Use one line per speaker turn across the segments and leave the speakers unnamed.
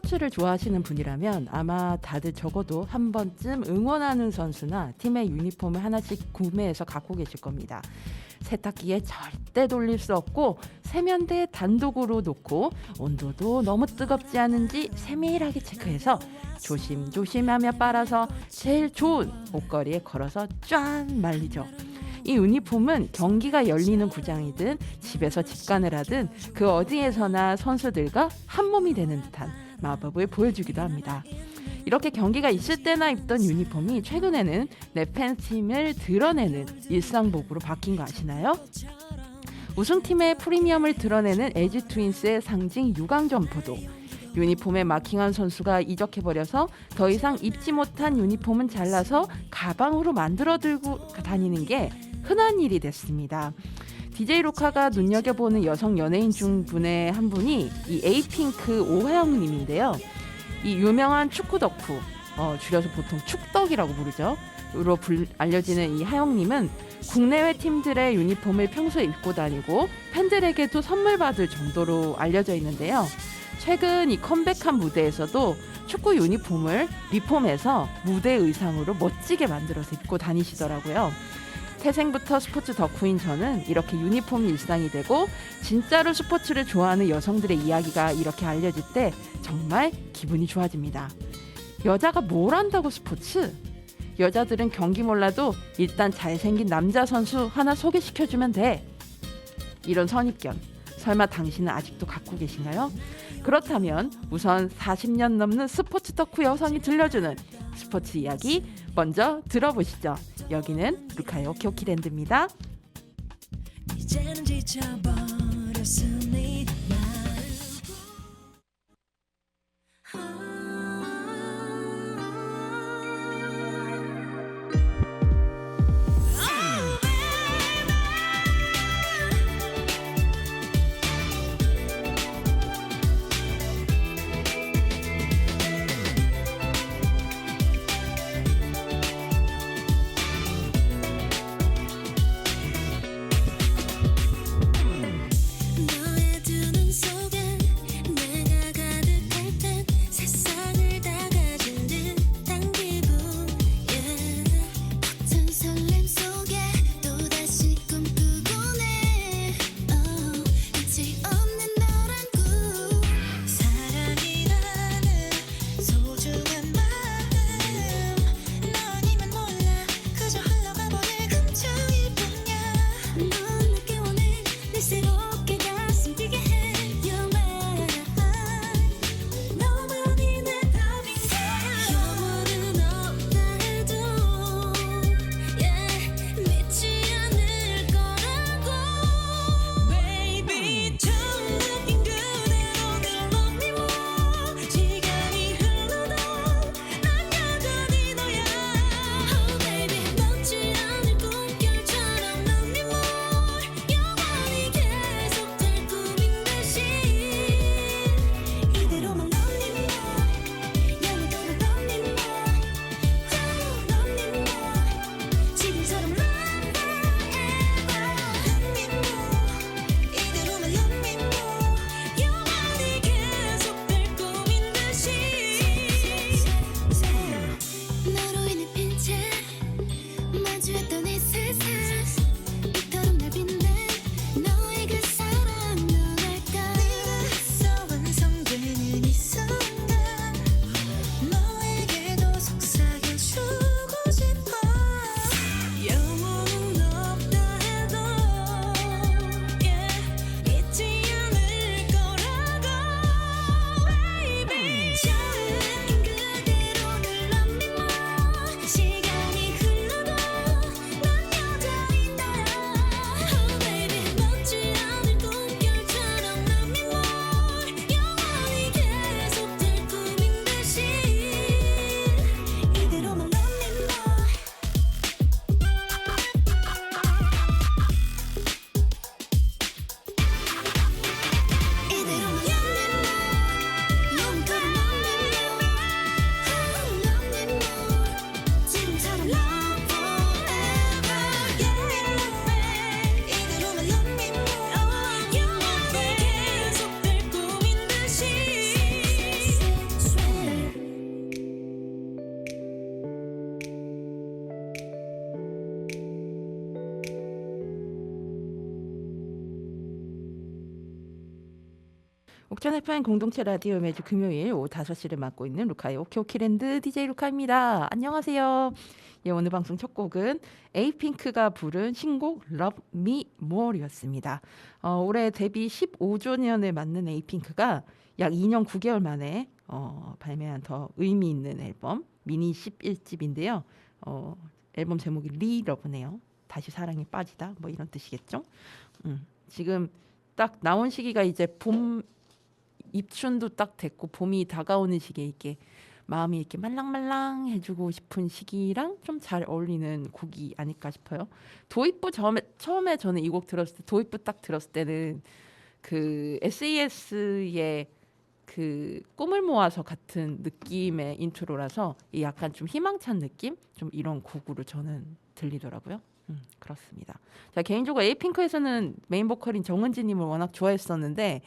스포츠를 좋아하시는 분이라면 아마 다들 적어도 한 번쯤 응원하는 선수나 팀의 유니폼을 하나씩 구매해서 갖고 계실 겁니다. 세탁기에 절대 돌릴 수 없고 세면대에 단독으로 놓고 온도도 너무 뜨겁지 않은지 세밀하게 체크해서 조심조심하며 빨아서 제일 좋은 옷걸이에 걸어서 쫙 말리죠. 이 유니폼은 경기가 열리는 구장이든 집에서 직관을 하든 그 어디에서나 선수들과 한 몸이 되는 듯한 마법을 보여주기도 합니다. 이렇게 경기가 있을 때나 입던 유니폼이 최근에는 내 팬팀을 드러내는 일상복으로 바뀐 거 아시나요? 우승팀의 프리미엄을 드러내는 LG 트윈스의 상징 유광 점퍼도 유니폼에 마킹한 선수가 이적해버려서 더 이상 입지 못한 유니폼은 잘라서 가방으로 만들어 들고 다니는 게 흔한 일이 됐습니다. DJ 로카가 눈여겨보는 여성 연예인 중 분의 한 분이 이 에이핑크 오하영님인데요. 이 유명한 축구 덕후, 줄여서 보통 축덕이라고 부르죠. 으로 알려지는 이 하영님은 국내외 팀들의 유니폼을 평소에 입고 다니고 팬들에게도 선물 받을 정도로 알려져 있는데요. 최근 이 컴백한 무대에서도 축구 유니폼을 리폼해서 무대 의상으로 멋지게 만들어서 입고 다니시더라고요. 태생부터 스포츠 덕후인 저는 이렇게 유니폼이 일상이 되고 진짜로 스포츠를 좋아하는 여성들의 이야기가 이렇게 알려질 때 정말 기분이 좋아집니다. 여자가 뭘 안다고 스포츠? 여자들은 경기 몰라도 일단 잘생긴 남자 선수 하나 소개시켜주면 돼. 이런 선입견 설마 당신은 아직도 갖고 계신가요? 그렇다면 우선 40년 넘는 스포츠 덕후 여성이 들려주는 스포츠 이야기 먼저 들어보시죠. 여기는 루카의 오키오키랜드입니다. 이제는 지쳐버렸으니 옥천 FM 공동체 라디오 매주 금요일 오후 5시를 맡고 있는 루카의 오키오키랜드 DJ 루카입니다. 안녕하세요. 예, 오늘 방송 첫 곡은 에이핑크가 부른 신곡 Love Me More이었습니다. 올해 데뷔 15주년을 맞는 에이핑크가 약 2년 9개월 만에 발매한 더 의미 있는 앨범 미니 11집인데요. 앨범 제목이 리러브네요. 다시 사랑에 빠지다 뭐 이런 뜻이겠죠. 지금 딱 나온 시기가 이제 봄 입춘도 딱 됐고 봄이 다가오는 시기에 이렇게 마음이 이렇게 말랑말랑해지고 싶은 시기랑 좀 잘 어울리는 곡이 아닐까 싶어요. 도입부 처음에 저는 이 곡 들었을 때 도입부 딱 들었을 때는 그 SES의 그 꿈을 모아서 같은 느낌의 인트로라서 약간 좀 희망찬 느낌? 좀 이런 곡으로 저는 들리더라고요. 그렇습니다. 자, 개인적으로 에이핑크에서는 메인 보컬인 정은지님을 워낙 좋아했었는데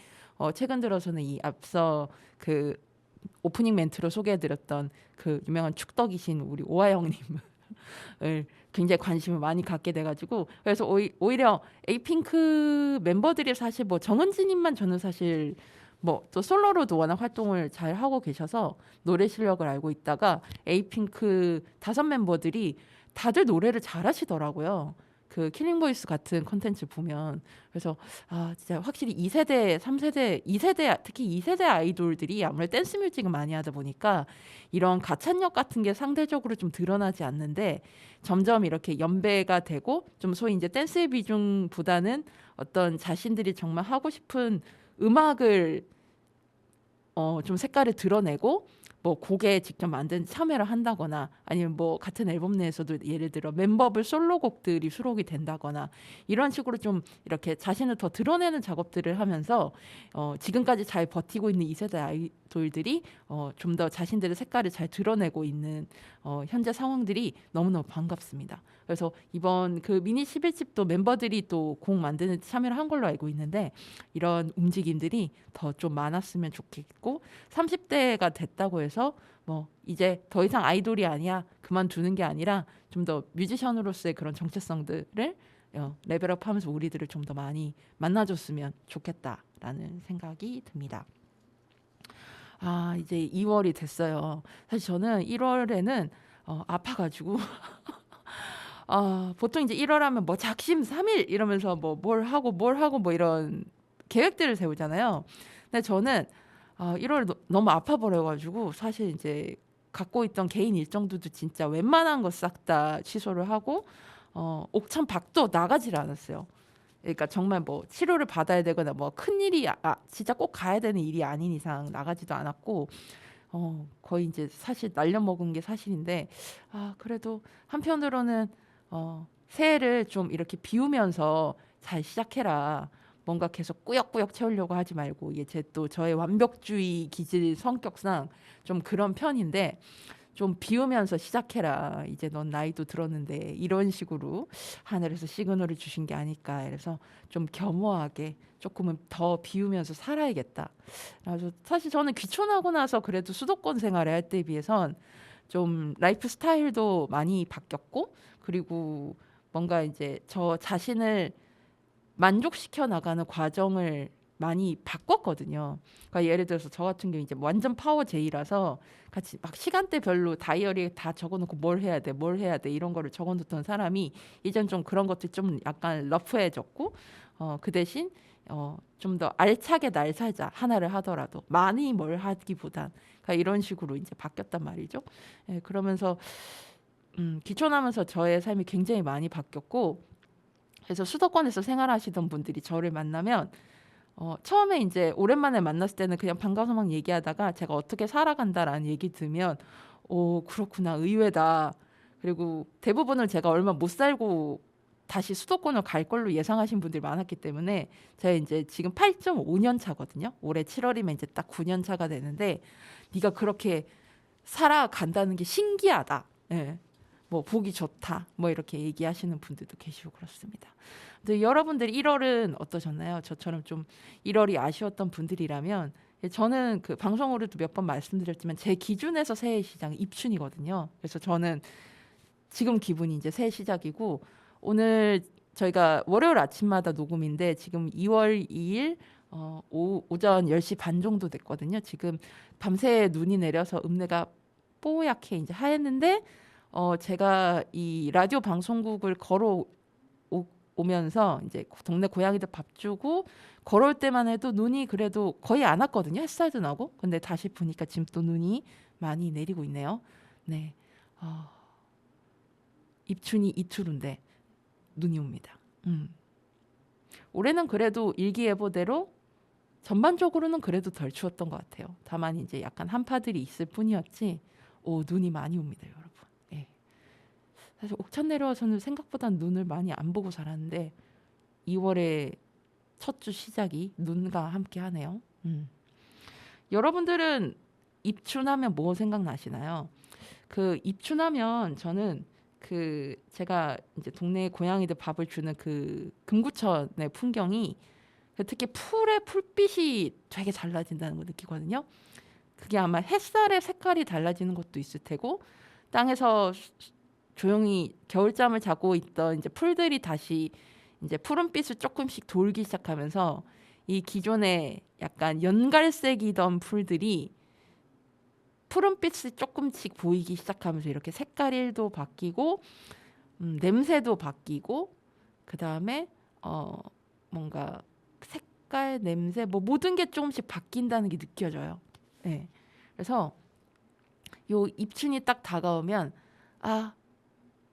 최근 들어서는 이 앞서 그 오프닝 멘트로 소개해드렸던 그 유명한 축덕이신 우리 오하영님을 굉장히 관심을 많이 갖게 돼가지고 그래서 오히려 에이핑크 멤버들이 사실 뭐 정은지님만 저는 사실 뭐 또 솔로로도 워낙 활동을 잘 하고 계셔서 노래 실력을 알고 있다가 에이핑크 5 멤버들이 다들 노래를 잘하시더라고요. 그 킬링보이스 같은 컨텐츠 보면 그래서 진짜 확실히 2세대, 3세대, 2세대 특히 2세대 아이돌들이 아무래도 댄스 뮤직을 많이 하다 보니까 이런 가창력 같은 게 상대적으로 좀 드러나지 않는데 점점 이렇게 연배가 되고 좀 소위 이제 댄스의 비중보다는 어떤 자신들이 정말 하고 싶은 음악을 좀 색깔을 드러내고 뭐 곡에 직접 만든 참여를 한다거나 아니면 뭐 같은 앨범 내에서도 예를 들어 멤버별 솔로곡들이 수록이 된다거나 이런 식으로 좀 이렇게 자신을 더 드러내는 작업들을 하면서 지금까지 잘 버티고 있는 2세대 아이돌들이 좀 더 자신들의 색깔을 잘 드러내고 있는 현재 상황들이 너무너무 반갑습니다. 그래서 이번 그 미니 11집도 멤버들이 또 곡 만드는 참여를 한 걸로 알고 있는데 이런 움직임들이 더 좀 많았으면 좋겠고 30대가 됐다고 해서 뭐 이제 더 이상 아이돌이 아니야 그만두는 게 아니라 좀 더 뮤지션으로서의 그런 정체성들을 레벨업하면서 우리들을 좀 더 많이 만나줬으면 좋겠다라는 생각이 듭니다. 이제 2월이 됐어요. 사실 저는 1월에는 아파가지고 보통 이제 1월 하면 뭐 작심 3일 이러면서 뭐 뭘 하고 뭐 이런 계획들을 세우잖아요. 근데 저는 1월 너무 아파 버려가지고 사실 이제 갖고 있던 개인 일정들도 진짜 웬만한 거 싹 다 취소를 하고 옥천 밖도 나가질 않았어요. 그러니까 정말 뭐 치료를 받아야 되거나 뭐 큰일이 진짜 꼭 가야 되는 일이 아닌 이상 나가지도 않았고 거의 이제 사실 날려먹은 게 사실인데 그래도 한편으로는 새해를 좀 이렇게 비우면서 잘 시작해라. 뭔가 계속 꾸역꾸역 채우려고 하지 말고 이게 또 저의 완벽주의 기질 성격상 좀 그런 편인데 좀 비우면서 시작해라. 이제 넌 나이도 들었는데 이런 식으로 하늘에서 시그널을 주신 게 아닐까. 그래서 좀 겸허하게 조금은 더 비우면서 살아야겠다. 그래서 사실 저는 귀촌하고 나서 그래도 수도권 생활을 할 때에 비해선 좀 라이프 스타일도 많이 바뀌었고 그리고 뭔가 이제 저 자신을 만족시켜 나가는 과정을 많이 바꿨거든요. 그러니까 예를 들어서 저 같은 경우 이제 완전 파워 J라서 같이 막 시간대별로 다이어리에 다 적어놓고 뭘 해야 돼 이런 거를 적어놓던 사람이 이젠 좀 그런 것들이 좀 약간 러프해졌고 그 대신 좀 더 알차게 날 살자 하나를 하더라도 많이 뭘 하기보단 그러니까 이런 식으로 이제 바뀌었단 말이죠. 그러면서 귀촌하면서 저의 삶이 굉장히 많이 바뀌었고 그래서 수도권에서 생활하시던 분들이 저를 만나면 처음에 이제 오랜만에 만났을 때는 그냥 반가워서 막 얘기하다가 제가 어떻게 살아간다라는 얘기 들으면 그렇구나 의외다. 그리고 대부분을 제가 얼마 못 살고 다시 수도권을 갈 걸로 예상하신 분들이 많았기 때문에 제가 이제 지금 8.5년 차거든요. 올해 7월이면 이제 딱 9년 차가 되는데 네가 그렇게 살아간다는 게 신기하다. 예. 뭐 보기 좋다 뭐 이렇게 얘기하시는 분들도 계시고 그렇습니다. 근데 여러분들 1월은 어떠셨나요? 저처럼 좀 1월이 아쉬웠던 분들이라면 저는 그 방송으로도 몇 번 말씀드렸지만 제 기준에서 새해 시작은 입춘이거든요. 그래서 저는 지금 기분이 이제 새해 시작이고 오늘 저희가 월요일 아침마다 녹음인데 지금 2월 2일 오전 10시 반 정도 됐거든요. 지금 밤새 눈이 내려서 읍내가 뽀얗게 이제 하였는데 제가 이 라디오 방송국을 오면서 이제 동네 고양이들 밥 주고 걸어올 때만 해도 눈이 그래도 거의 안 왔거든요. 햇살도 나고. 근데 다시 보니까 지금 또 눈이 많이 내리고 있네요. 네. 입춘이 이투루인데 눈이 옵니다. 올해는 그래도 일기예보대로 전반적으로는 그래도 덜 추웠던 것 같아요. 다만 이제 약간 한파들이 있을 뿐이었지. 눈이 많이 옵니다, 여러분. 예. 사실 옥천 내려와서는 생각보다 눈을 많이 안 보고 살았는데 2월의 첫 주 시작이 눈과 함께 하네요. 여러분들은 입춘하면 뭐 생각나시나요? 그 입춘하면 저는 제가 이제 동네 고양이들 밥을 주는 그 금구천의 풍경이 특히 풀의 풀빛이 되게 달라진다는 걸 느끼거든요. 그게 아마 햇살의 색깔이 달라지는 것도 있을 테고 땅에서 조용히 겨울잠을 자고 있던 이제 풀들이 다시 이제 푸른빛을 조금씩 돌기 시작하면서 이 기존에 약간 연갈색이던 풀들이 푸른빛이 조금씩 보이기 시작하면서 이렇게 색깔도 바뀌고 냄새도 바뀌고 그 다음에 뭔가 색깔, 냄새 뭐 모든 게 조금씩 바뀐다는 게 느껴져요. 네. 그래서 요 입춘이 딱 다가오면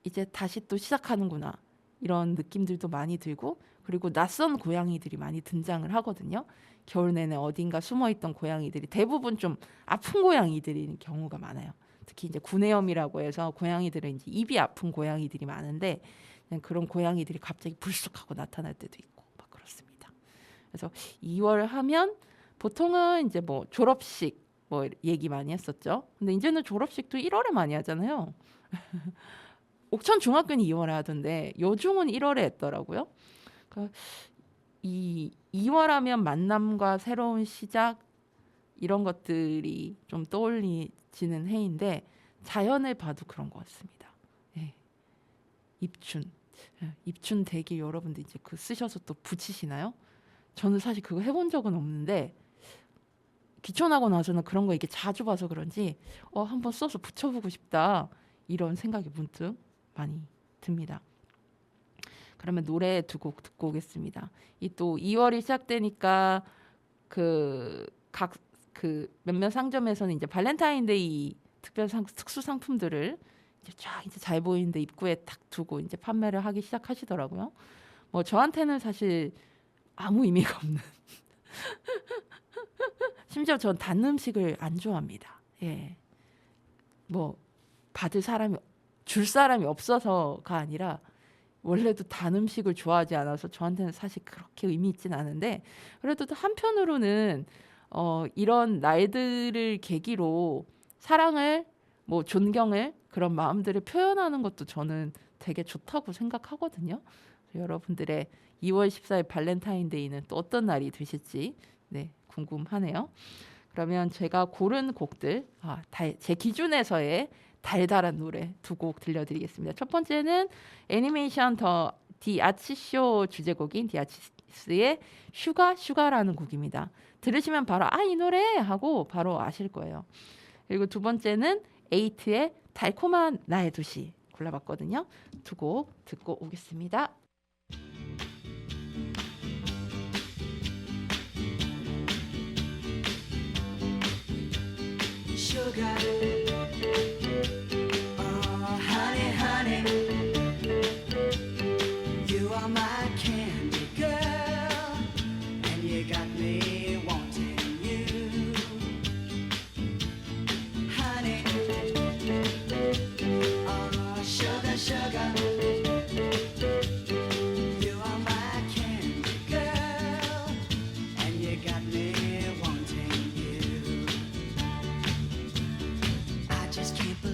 이제 다시 또 시작하는구나 이런 느낌들도 많이 들고 그리고 낯선 고양이들이 많이 등장을 하거든요. 겨울 내내 어딘가 숨어있던 고양이들이 대부분 좀 아픈 고양이들인 경우가 많아요. 특히 이제 구내염이라고 해서 고양이들은 이제 입이 아픈 고양이들이 많은데 그냥 그런 고양이들이 갑자기 불쑥하고 나타날 때도 있고 막 그렇습니다. 그래서 2월 하면 보통은 이제 뭐 졸업식 뭐 얘기 많이 했었죠. 근데 이제는 졸업식도 1월에 많이 하잖아요. 옥천 중학교는 2월에 하던데 요중은 1월에 했더라고요. 그러니까 이 2월 하면 만남과 새로운 시작 이런 것들이 좀 떠올리지는 해인데 자연을 봐도 그런 것 같습니다. 네. 입춘 대기 여러분들 이제 쓰셔서 또 붙이시나요? 저는 사실 그거 해본 적은 없는데 귀촌하고 나서는 그런 거 이렇게 자주 봐서 그런지 한번 써서 붙여보고 싶다 이런 생각이 문득 많이 듭니다. 그러면 노래 2곡 듣고 오겠습니다. 이 또 2월이 시작되니까 각 몇몇 상점에서는 이제 발렌타인데이 특수 상품들을 이제 쫙 이제 잘 보이는데 입구에 딱 두고 이제 판매를 하기 시작하시더라고요. 뭐 저한테는 사실 아무 의미가 없는. 심지어 전 단 음식을 안 좋아합니다. 예. 뭐 줄 사람이 없어서가 아니라 원래도 단 음식을 좋아하지 않아서 저한테는 사실 그렇게 의미 있진 않은데 그래도 한편으로는 이런 날들을 계기로 사랑을 뭐 존경을 그런 마음들을 표현하는 것도 저는 되게 좋다고 생각하거든요. 여러분들의 2월 14일 발렌타인데이는 또 어떤 날이 되실지 궁금하네요. 그러면 제가 고른 곡들 제 기준에서의 달달한 노래 2곡 들려드리겠습니다. 첫 번째는 애니메이션 디 아치쇼 주제곡인 디아치스의 슈가라는 곡입니다. 들으시면 바로 이 노래 하고 바로 아실 거예요. 그리고 두 번째는 에이트의 달콤한 나의 도시 골라봤거든요. 2곡 듣고 오겠습니다. Sugar. Just can't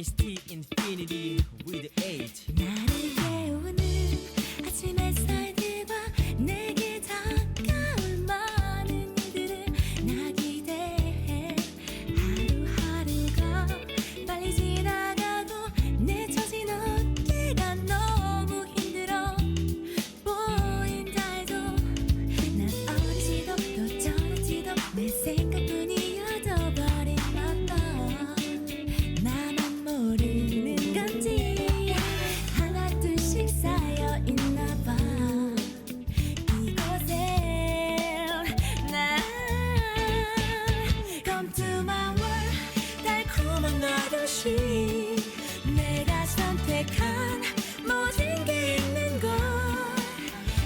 is the infinity with age.
나를 깨우는 아침 햇살들과 내게 다가올 많은 이들을 나 기대해. 하루하루가 빨리 지나가고 내쳐진 어깨가 너무 힘들어 보인다 해도 난 어리지도 또 저리지도 내 생각뿐이어도 버린 맘도 나만 모르는 건지 하나 둘씩 쌓여 있나 봐. 이곳엔 난 Come to my world 달콤한 나듯이 내가 선택한 모든 게 있는 곳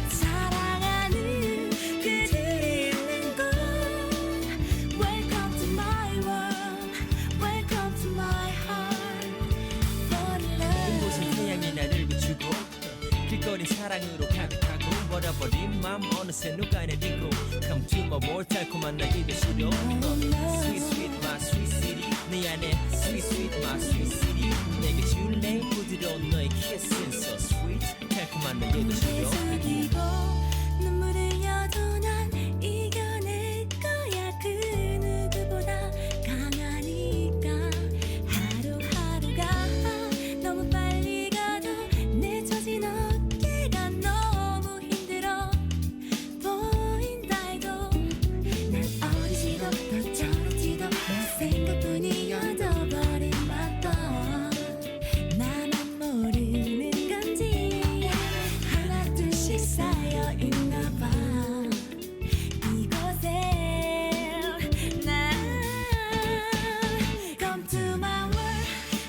사랑하는 그들이 있는 곳 Welcome to my world Welcome to my heart Fall in
이곳은
love
태양이 나를 비추고 길거리 사랑으로 가득하고 버려버린 맘 어느새 누가 내리고 Come to my world 달콤한 날 입에 실려 Sweet sweet my sweet city 내 안에 Sweet sweet my sweet city 내게 줄래 부드러운 너의 kissing so sweet 달콤한 날 입에 실려
속이고 눈물 흘려도 난 이겨낼 거야. 그 누구보다 강하니까 하루하루가 너무 빨리 가도 내쳐진 어깨가 너무 힘들어 보인다 해도 난 어리지도 또 저리지도 내 생각뿐이어도 버린 맛도 나만 모르는 건지 하나 둘씩 쌓여 있나 봐. 이곳엔 난 Come to my world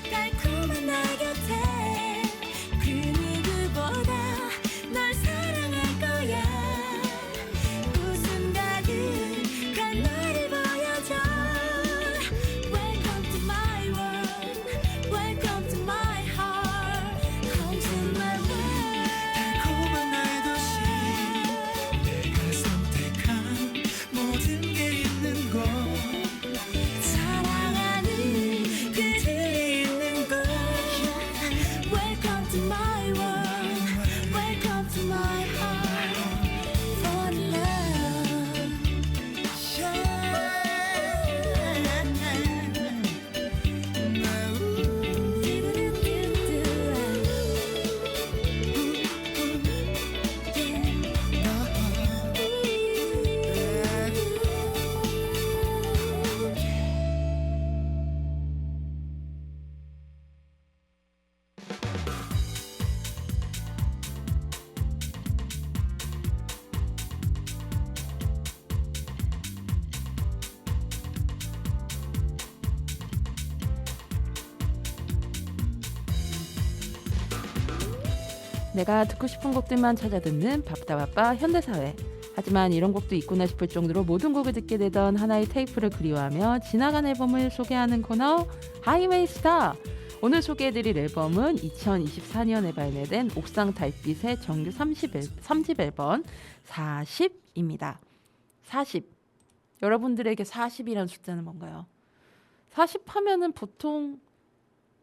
달콤한 나 곁에 그 누구보다 널 사랑할 거야. 웃음 가득한 너를 보여줘. Welcome to my world Welcome to my heart Come to my world
달콤한 나의 도시 내가 선택한 모든 게 있는 곳
사랑하는 그들이 있는 곳 Welcome to my world Welcome to my heart Fall in love
내가 듣고 싶은 곡들만 찾아 듣는 바쁘다 현대사회. 하지만 이런 곡도 있구나 싶을 정도로 모든 곡을 듣게 되던 하나의 테이프를 그리워하며 지나간 앨범을 소개하는 코너 하이웨이 스타. 오늘 소개해드릴 앨범은 2024년에 발매된 옥상 달빛의 정규 3집 앨범 40입니다. 40. 여러분들에게 40이라는 숫자는 뭔가요? 40 하면은 보통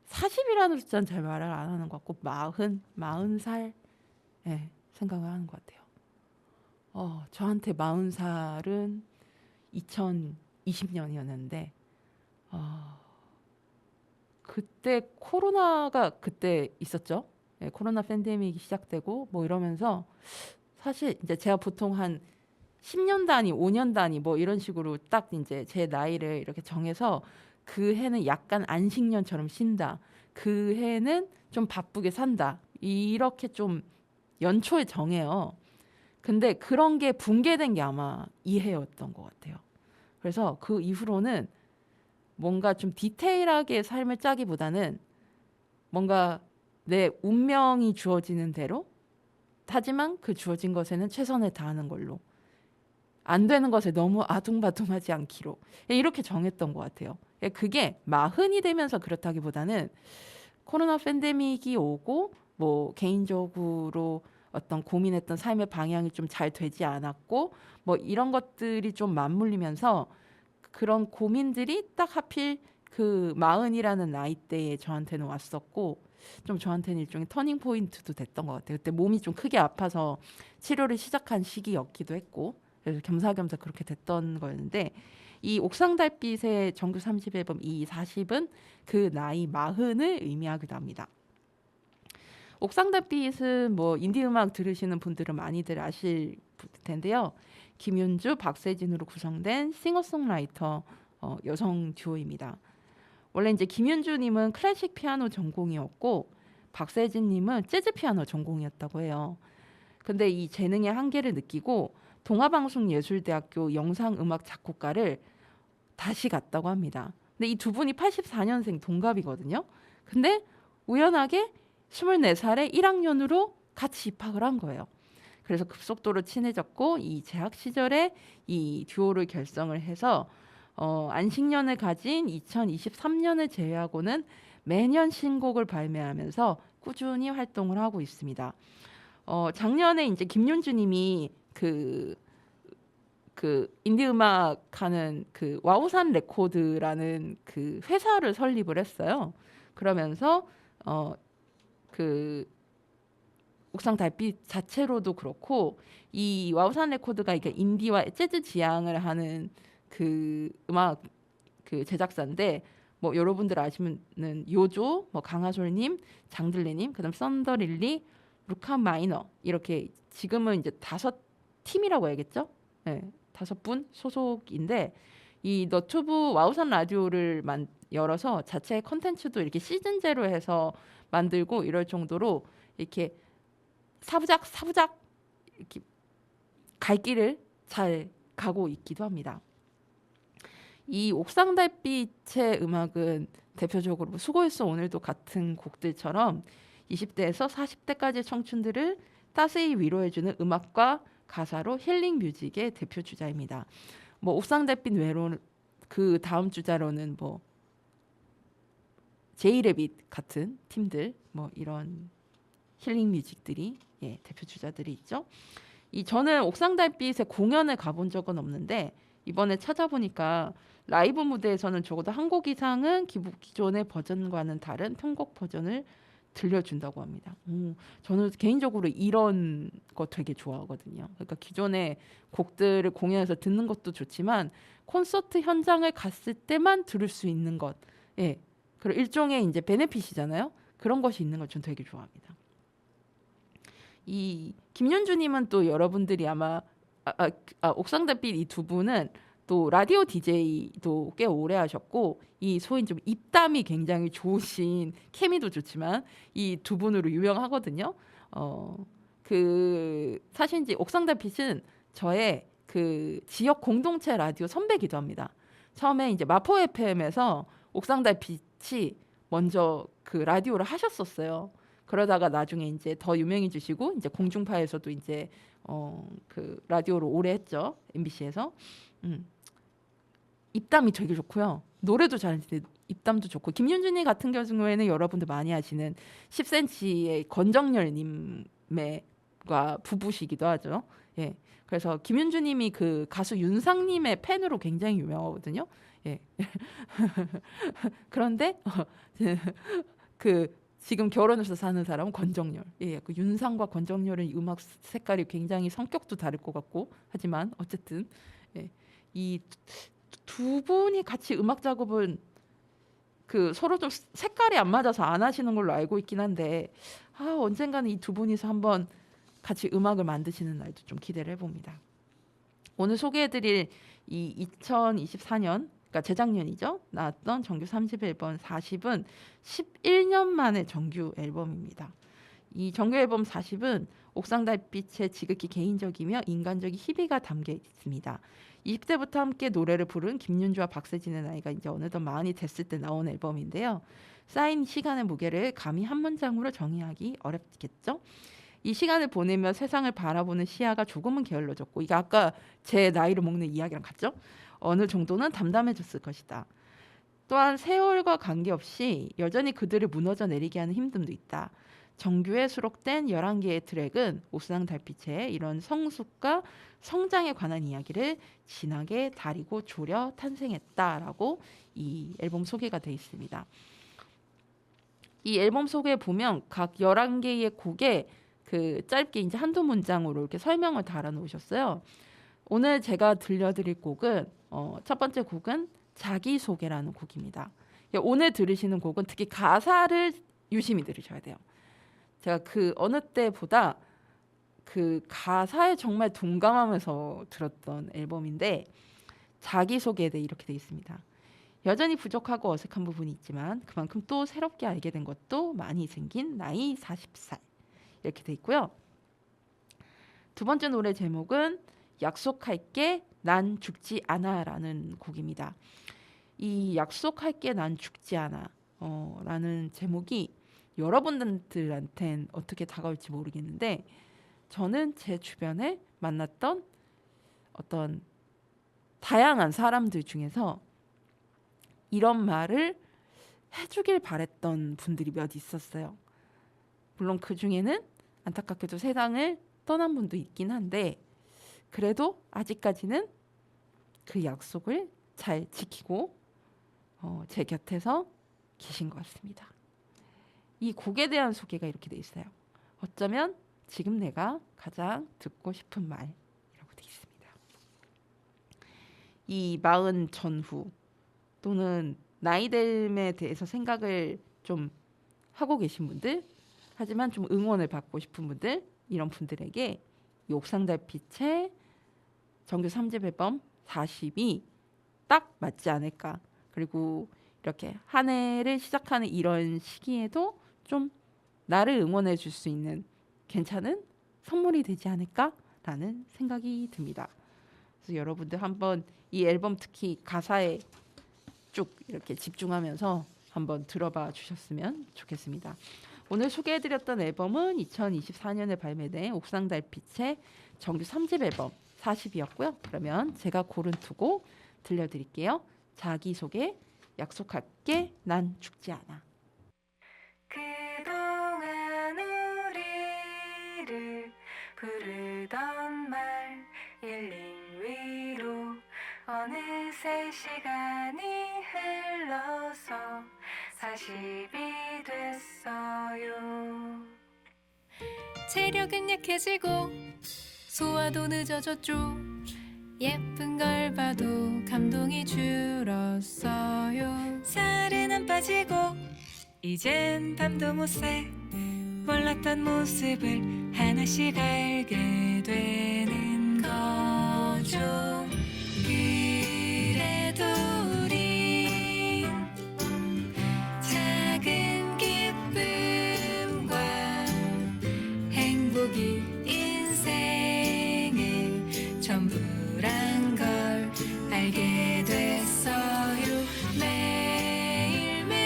40이라는 숫자는 잘 말을 안 하는 것 같고 40살 생각을 하는 것 같아요. 저한테 40살은 2020년이었는데 그때 코로나가 그때 있었죠. 코로나 팬데믹이 시작되고 뭐 이러면서 사실 이제 제가 보통 한 10년 단위, 5년 단위 뭐 이런 식으로 딱 이제 제 나이를 이렇게 정해서 그 해는 약간 안식년처럼 쉰다. 그 해는 좀 바쁘게 산다. 이렇게 좀 연초에 정해요. 근데 그런 게 붕괴된 게 아마 이 해였던 것 같아요. 그래서 그 이후로는 뭔가 좀 디테일하게 삶을 짜기보다는 뭔가 내 운명이 주어지는 대로 하지만 그 주어진 것에는 최선을 다하는 걸로 안 되는 것에 너무 아둥바둥하지 않기로 이렇게 정했던 것 같아요. 그게 마흔이 되면서 그렇다기보다는 코로나 팬데믹이 오고 뭐 개인적으로 어떤 고민했던 삶의 방향이 좀 잘 되지 않았고 뭐 이런 것들이 좀 맞물리면서 그런 고민들이 딱 하필 그 40이라는 나이대에 저한테는 왔었고 좀 저한테는 일종의 터닝 포인트도 됐던 것 같아요. 그때 몸이 좀 크게 아파서 치료를 시작한 시기였기도 했고 그래서 겸사겸사 그렇게 됐던 거였는데 이 옥상달빛의 정규 30앨범 이 40은 그 나이 40을 의미하기도 합니다. 옥상달빛은 뭐 인디 음악 들으시는 분들은 많이들 아실 텐데요. 김윤주, 박세진으로 구성된 싱어송라이터 여성 듀오입니다. 원래 이제 김윤주님은 클래식 피아노 전공이었고 박세진님은 재즈 피아노 전공이었다고 해요. 근데 이 재능의 한계를 느끼고 동아방송예술대학교 영상음악 작곡과를 다시 갔다고 합니다. 근데 이 두 분이 84년생 동갑이거든요. 근데 우연하게 24살에 1학년으로 같이 입학을 한 거예요. 그래서 급속도로 친해졌고 이 재학 시절에 이 듀오를 결성을 해서 안식년을 가진 2023년을 제외하고는 매년 신곡을 발매하면서 꾸준히 활동을 하고 있습니다. 작년에 이제 김윤주님이 그 인디 음악 하는 그 와우산 레코드라는 그 회사를 설립을 했어요. 그러면서 그 옥상 달빛 자체로도 그렇고 이 와우산 레코드가 이게 인디와 재즈 지향을 하는 그 음악 그 제작사인데 뭐 여러분들 아시면은 요조, 뭐 강하솔님, 장들레님, 그다음 썬더릴리, 루카 마이너 이렇게 지금은 이제 5팀이라고 해야겠죠? 네, 5분 소속인데 이 너튜브 와우산 라디오를 열어서 자체 컨텐츠도 이렇게 시즌제로 해서 만들고 이럴 정도로 이렇게 사부작 이렇게 갈 길을 잘 가고 있기도 합니다. 이 옥상달빛의 음악은 대표적으로 뭐 수고했어 오늘도 같은 곡들처럼 20대에서 40대까지 청춘들을 따스히 위로해주는 음악과 가사로 힐링 뮤직의 대표 주자입니다. 뭐 옥상달빛 외로 그 다음 주자로는 뭐 제이레빗 같은 팀들 뭐 이런 힐링 뮤직들이 대표 주자들이 있죠. 저는 옥상달빛의 공연을 가본 적은 없는데 이번에 찾아보니까 라이브 무대에서는 적어도 한 곡 이상은 기존의 버전과는 다른 편곡 버전을 들려준다고 합니다. 저는 개인적으로 이런 거 되게 좋아하거든요. 그러니까 기존의 곡들을 공연에서 듣는 것도 좋지만 콘서트 현장을 갔을 때만 들을 수 있는 것, 그리고 일종의 이제 베네핏이잖아요. 그런 것이 있는 걸 저는 되게 좋아합니다. 이 김윤주님은 또 여러분들이 아마 옥상달빛 이 두 분은 또 라디오 DJ도 꽤 오래 하셨고 이 소위 좀 입담이 굉장히 좋으신 케미도 좋지만 이 두 분으로 유명하거든요. 그 사실 이제 옥상달빛은 저의 그 지역 공동체 라디오 선배기도 합니다. 처음에 이제 마포 FM에서 옥상달빛이 먼저 그 라디오를 하셨었어요. 그러다가 나중에 이제 더 유명해지시고 이제 공중파에서도 이제 그 라디오를 오래 했죠. MBC에서. 입담이 되게 좋고요. 노래도 잘하는데 입담도 좋고 김윤준이 같은 경우에는 여러분들 많이 아시는 10cm의 권정열님과 부부시기도 하죠. 예. 그래서 김윤주님이 그 가수 윤상님의 팬으로 굉장히 유명하거든요. 예. 그런데 그 지금 결혼해서 사는 사람은 권정열. 예, 그 윤상과 권정열의 음악 색깔이 굉장히 성격도 다를 것 같고 하지만 어쨌든 이 두 분이 같이 음악 작업은 그 서로 좀 색깔이 안 맞아서 안 하시는 걸로 알고 있긴 한데 언젠가는 이 두 분이서 한번 같이 음악을 만드시는 날도 좀 기대를 해봅니다. 오늘 소개해드릴 이 2024년 그러니까 재작년이죠. 나왔던 정규 30앨범 40은 11년 만에 정규 앨범입니다. 이 정규 앨범 40은 옥상달빛의 지극히 개인적이며 인간적인 희비가 담겨 있습니다. 20대부터 함께 노래를 부른 김윤주와 박세진의 나이가 이제 어느덧 40이 됐을 때 나온 앨범인데요. 쌓인 시간의 무게를 감히 한 문장으로 정의하기 어렵겠죠. 이 시간을 보내며 세상을 바라보는 시야가 조금은 게을러졌고 이게 아까 제 나이를 먹는 이야기랑 같죠? 어느 정도는 담담해졌을 것이다. 또한 세월과 관계없이 여전히 그들을 무너져 내리게 하는 힘듦도 있다. 정규에 수록된 11개의 트랙은 옥상 달빛의 이런 성숙과 성장에 관한 이야기를 진하게 다리고 조려 탄생했다라고 이 앨범 소개가 되어 있습니다. 이 앨범 소개에 보면 각 11개의 곡에 그 짧게 이제 한두 문장으로 이렇게 설명을 달아 놓으셨어요. 오늘 제가 들려드릴 곡은 첫 번째 곡은 자기소개라는 곡입니다. 오늘 들으시는 곡은 특히 가사를 유심히 들으셔야 돼요. 제가 그 어느 때보다 그 가사에 정말 동감하면서 들었던 앨범인데 자기소개에 대해 이렇게 돼 있습니다. 여전히 부족하고 어색한 부분이 있지만 그만큼 또 새롭게 알게 된 것도 많이 생긴 나이 40살 이렇게 돼 있고요. 두 번째 노래 제목은 약속할게 난 죽지 않아 라는 곡입니다. 이 약속할게 난 죽지 않아 라는 제목이 여러분들한테는 어떻게 다가올지 모르겠는데 저는 제 주변에 만났던 어떤 다양한 사람들 중에서 이런 말을 해주길 바랬던 분들이 몇 있었어요. 물론 그 중에는 안타깝게도 세상을 떠난 분도 있긴 한데 그래도 아직까지는 그 약속을 잘 지키고 제 곁에서 계신 것 같습니다. 이 곡에 대한 소개가 이렇게 돼 있어요. 어쩌면 지금 내가 가장 듣고 싶은 말이라고 돼 있습니다. 이 마흔 전후 또는 나이듦에 대해서 생각을 좀 하고 계신 분들 하지만 좀 응원을 받고 싶은 분들 이런 분들에게 이 옥상달빛의 정규 3집 앨범 40이 딱 맞지 않을까. 그리고 이렇게 한 해를 시작하는 이런 시기에도 좀 나를 응원해 줄 수 있는 괜찮은 선물이 되지 않을까라는 생각이 듭니다. 그래서 여러분들 한번 이 앨범 특히 가사에 쭉 이렇게 집중하면서 한번 들어봐 주셨으면 좋겠습니다. 오늘 소개해드렸던 앨범은 2024년에 발매된 옥상달빛의 정규 3집 앨범 40이었고요. 그러면 제가 고른 두 곡 들려드릴게요. 자기소개, 약속할게, 난 죽지 않아.
그동안 우리를 부르던 말 힐링 위로 어느새 시간이 흘러서 40이 됐어요. 체력은 약해지고 소화도 늦어졌죠. 예쁜 걸 봐도 감동이 줄었어요. 살은 안 빠지고 이젠 밤도 못 새. 몰랐던 모습을 하나씩 알게 되는 거죠. 그래도 우린 작은 기쁨과 행복이 인생의 전부란 걸 알게 됐어요. 매일매일을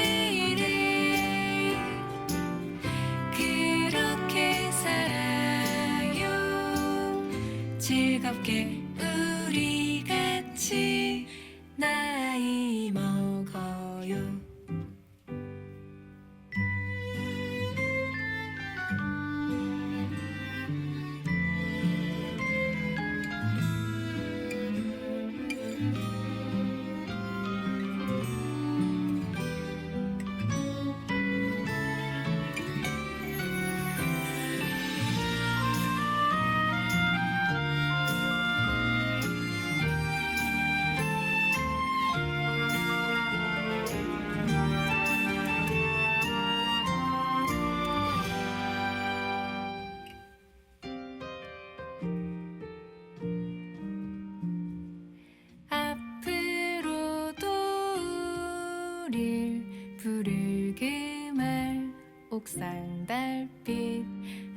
그렇게 살아요. 즐겁게 우리 같이 나이 먹어요. 앞으로도 우릴 부를 그 말 옥상 달빛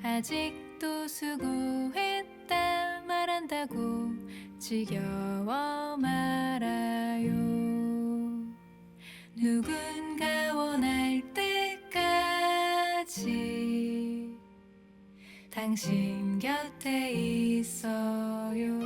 아직도 수고했다 말한다고 지겨워 말아요. 누군가 원할 때까지 당신 곁에 있어요.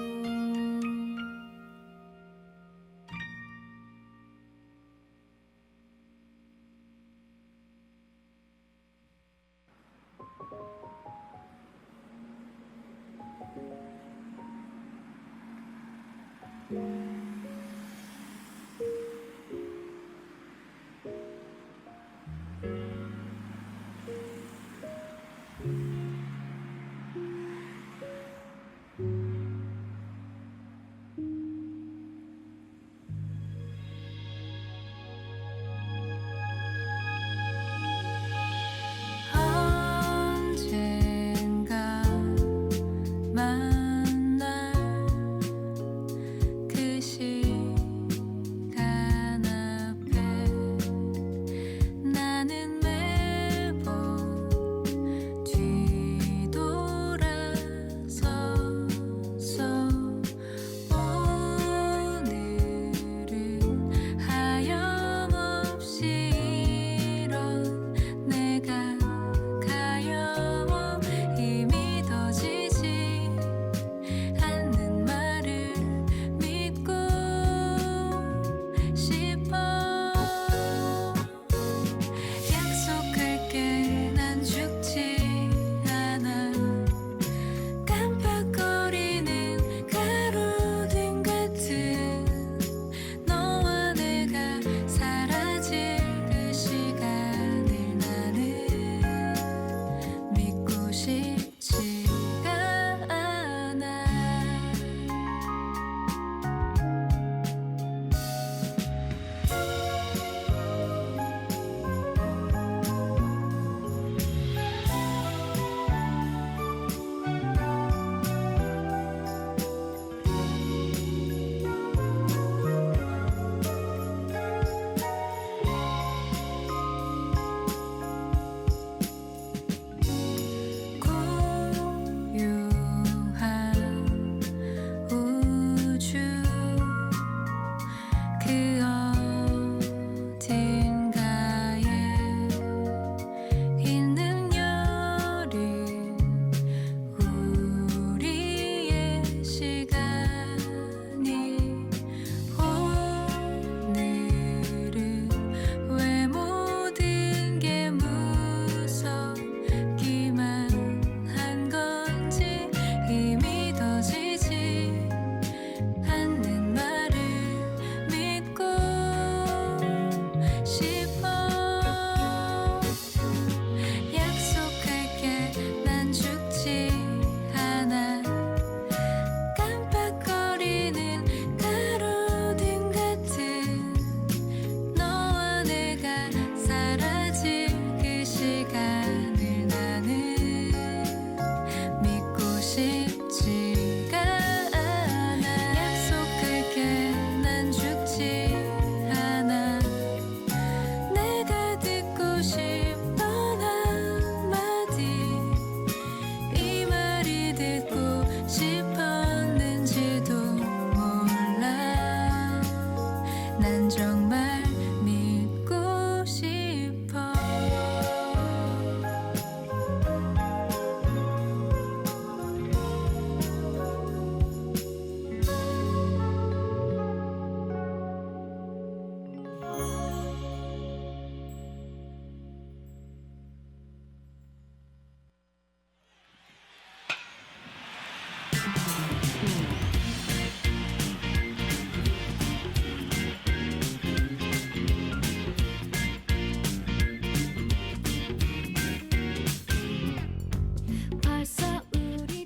언젠가 만날 그 시간 앞에 나는 매번 뒤돌아서서 오늘은 하염없이 이런 내가 가여워 힘이 더지지 않는 말을 믿고 싶어 약속할게 난 죽지 않아 깜빡거리는 가로등 같은 너와 내가 사라질 그 시간을 나는 믿고 싶지가 않아 고요한 우주 그 어딘가에 있는 여린 우리의 시간이 오늘은 왜 모든 게 무섭기만 한 건지 힘이 더지지 않는 말을 믿고 싶어 약속할게 난 죽지 않아 깜빡거리는 가로등 같은 너와 내가 사라질 그 시간을 나는 믿고 싶지가 않아 약속할게 난 죽지 않아 내가 듣고 싶던 한마디 이 말이 듣고 싶었는지도 몰라 난 정말 믿고 싶어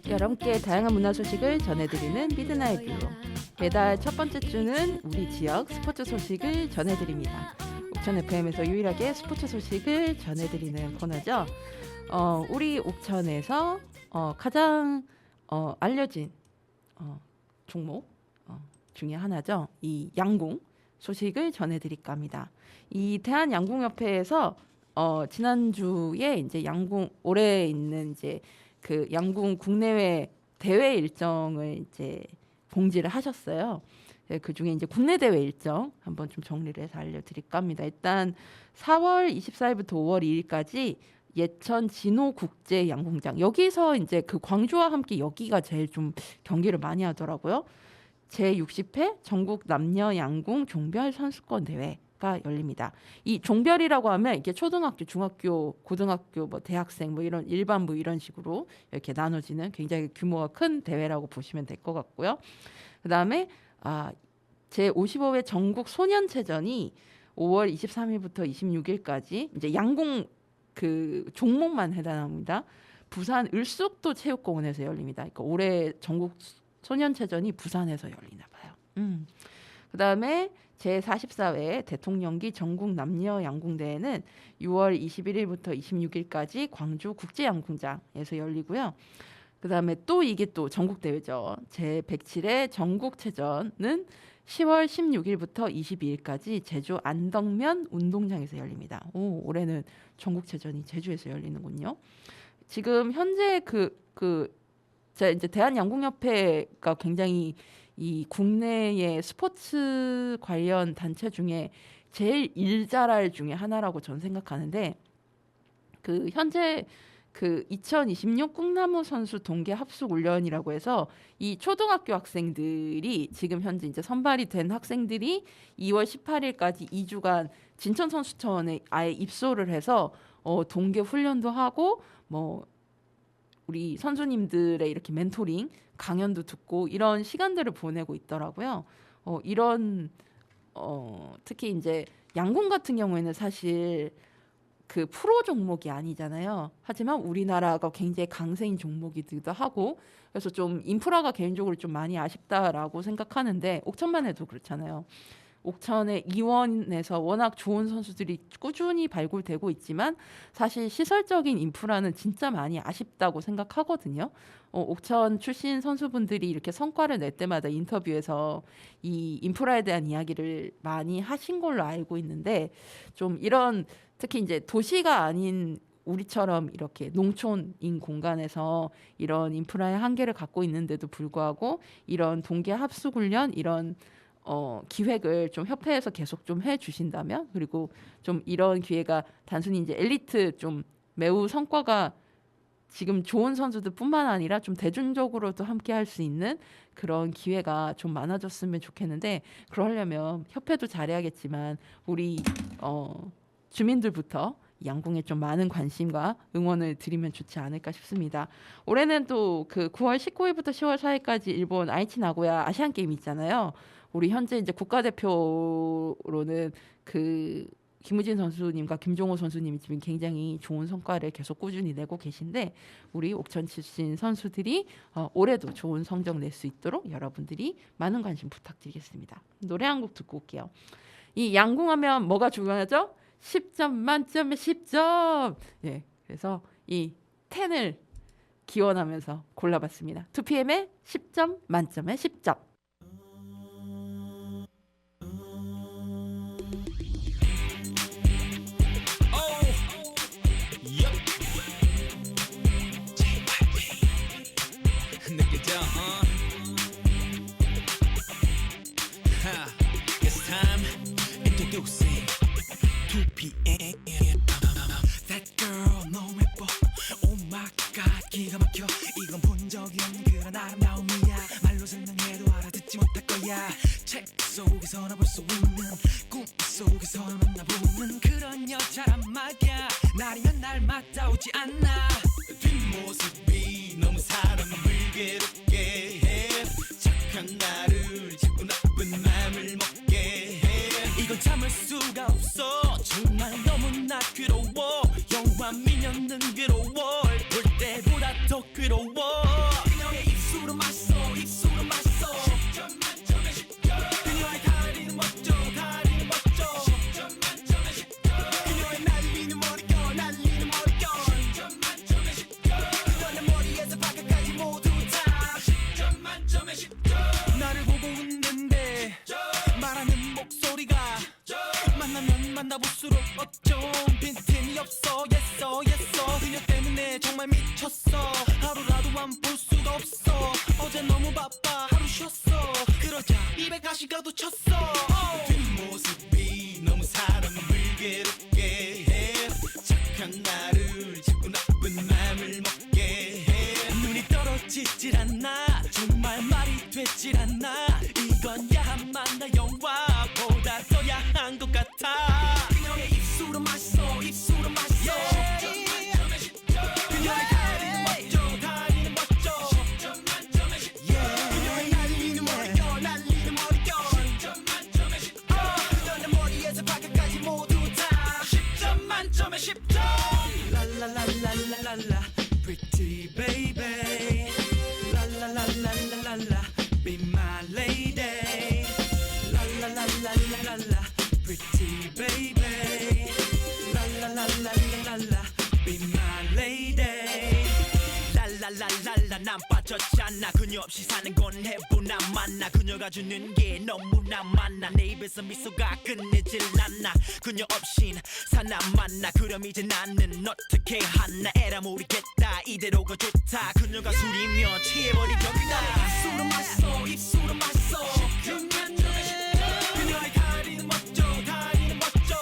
여러분께 다양한 문화 소식을 전해드리는 미드나잇 뷰. 매달 첫 번째 주는 우리 지역 스포츠 소식을 전해드립니다. 옥천 FM에서 유일하게 스포츠 소식을 전해드리는 코너죠. 우리 옥천에서 가장 알려진 종목 중에 하나죠. 이 양궁 소식을 전해드릴까 합니다. 이 대한양궁협회에서 지난주에 이제 양궁 올해 있는 이제 그 양궁 국내외 대회 일정을 이제 공지를 하셨어요. 그 중에 이제 국내 대회 일정 한번 좀 정리를 해서 알려드릴까 합니다. 일단 4월 24일부터 5월 2일까지 예천 진호 국제 양궁장 여기서 이제 그 광주와 함께 여기가 제일 좀 경기를 많이 하더라고요. 제60회 전국 남녀 양궁 종별 선수권 대회가 열립니다. 이 종별이라고 하면 이게 초등학교, 중학교, 고등학교, 뭐 대학생, 뭐 이런 일반부 이런 식으로 이렇게 나눠지는 굉장히 규모가 큰 대회라고 보시면 될 것 같고요. 그다음에 제55회 전국 소년체전이 5월 23일부터 26일까지 이제 양궁 그 종목만 해당합니다. 부산 을숙도 체육공원에서 열립니다. 그러니까 올해 전국 소년체전이 부산에서 열리나 봐요. 그다음에 제44회 대통령기 전국 남녀 양궁대회는 6월 21일부터 26일까지 광주 국제양궁장에서 열리고요. 그다음에 또 이게 또 전국대회죠. 제107회 전국체전은 10월 16일부터 22일까지 제주 안덕면 운동장에서 열립니다. 올해는 전국체전이 제주에서 열리는군요. 지금 현재 제가 이제 대한양궁협회가 굉장히 이 국내의 스포츠 관련 단체 중에 제일 일 잘할 중에 하나라고 저는 생각하는데 현재 2026 꿈나무 선수 동계 합숙 훈련이라고 해서 이 초등학교 학생들이 지금 현재 이제 선발이 된 학생들이 2월 18일까지 2주간 진천 선수촌에 아예 입소를 해서 동계 훈련도 하고 뭐 우리 선수님들의 이렇게 멘토링 강연도 듣고 이런 시간들을 보내고 있더라고요. 이런 특히 이제 양궁 같은 경우에는 사실 그 프로 종목이 아니잖아요. 하지만 우리나라가 굉장히 강세인 종목이기도 하고 그래서 좀 인프라가 개인적으로 좀 많이 아쉽다라고 생각하는데 옥천만 해도 그렇잖아요. 옥천의 이원에서 워낙 좋은 선수들이 꾸준히 발굴되고 있지만 사실 시설적인 인프라는 진짜 많이 아쉽다고 생각하거든요. 옥천 출신 선수분들이 이렇게 성과를 낼 때마다 인터뷰에서 이 인프라에 대한 이야기를 많이 하신 걸로 알고 있는데 좀 이런 특히 이제 도시가 아닌 우리처럼 이렇게 농촌인 공간에서 이런 인프라의 한계를 갖고 있는데도 불구하고 이런 동계 합숙 훈련 이런 기획을 좀 협회에서 계속 좀 해주신다면 그리고 좀 이런 기회가 단순히 이제 엘리트 좀 매우 성과가 지금 좋은 선수들뿐만 아니라 좀 대중적으로도 함께 할 수 있는 그런 기회가 좀 많아졌으면 좋겠는데 그러려면 협회도 잘해야겠지만 우리 주민들부터 양궁에 좀 많은 관심과 응원을 드리면 좋지 않을까 싶습니다. 올해는 또 9월 19일부터 10월 4일까지 일본 아이치 나고야 아시안 게임 있잖아요. 우리 현재 이제 국가대표로는 김우진 선수님과 김종호 선수님이 지금 굉장히 좋은 성과를 계속 꾸준히 내고 계신데 우리 옥천 출신 선수들이 올해도 좋은 성적 낼 수 있도록 여러분들이 많은 관심 부탁드리겠습니다. 노래 한 곡 듣고 올게요. 이 양궁하면 뭐가 중요하죠? 10점 만점에 10점. 예, 그래서 이 10을 기원하면서 골라봤습니다. 2PM의 10점 만점에 10점.
느껴져 It's time introducing 2PM That girl 너무 예뻐 Oh my god 기가 막혀 이건 본 적이 없는 그런 아름다움이야 말로 설명해도 알아듣지 못할 거야 책 속에서나 볼 수 있는 꿈 속에서나 만나보는 그런 여자란 말이야 날이면 날마다 오지 않아 뒷모습이 너무 사람을 괴롭게 해 착한 나를 자꾸 나쁜 맘을 먹게 해 이건 참을 수가 없어 정말 너무나 괴로워 영화 미녀는 괴로워 볼 때보다 더 괴로워 그녀의 입술은 맛있어 입술은 맛있어 10점 만점에 10점 그녀의 다리는 멋져 다리는 멋져 10점 만점에 10점 그녀의 날리는 머리결 날리는 머리결 10점 만점에 10점 그녀의 머리에서 발끝까지 모두 다 10점 만점에 10점 나를 보고 웃는데 말하는 목소리가 만나면 만나볼수록 어쩜 빈틈이 없어 yes 그녀 때문에 정말 미쳤어 하루라도 안 볼 수가 없어 어제 너무 바빠 하루 쉬었어 그러자 입에 가시가도 쳤어 뒷모습이 너무 사람을 괴롭게 해 착한 나를 자꾸 나쁜 맘을 먹게 해 눈이 떨어지질 않아 정말 말이 되질 않아 이건 야한만 나 영화보다 더 야한 것 같아 그녀의 입술은 맛있어 입술은 맛있어 10점 만점에 10점 그녀의 다리는 멋져 다리는 멋져 10점 만점에 10점 그녀의 날리는 머리결 날리는 머리결
la pretty baby la la la la la la la be my lady la la la la la la pretty baby la la la la la la be my lady
랄랄랄랄라 난 빠졌잖아 그녀 없이 사는 건 해보나 만나 그녀가 주는 게 너무나 많아 내 입에서 미소가 끝내질 않나 그녀 없인 사나 만나 그럼 이제 나는 어떻게 하나 에라 모르겠다 이대로가 좋다 그녀가 술이면 취해버리겠다 술은 맛있어 입술은 맛있어 그녀의 다리는 멋져 다리는 멋져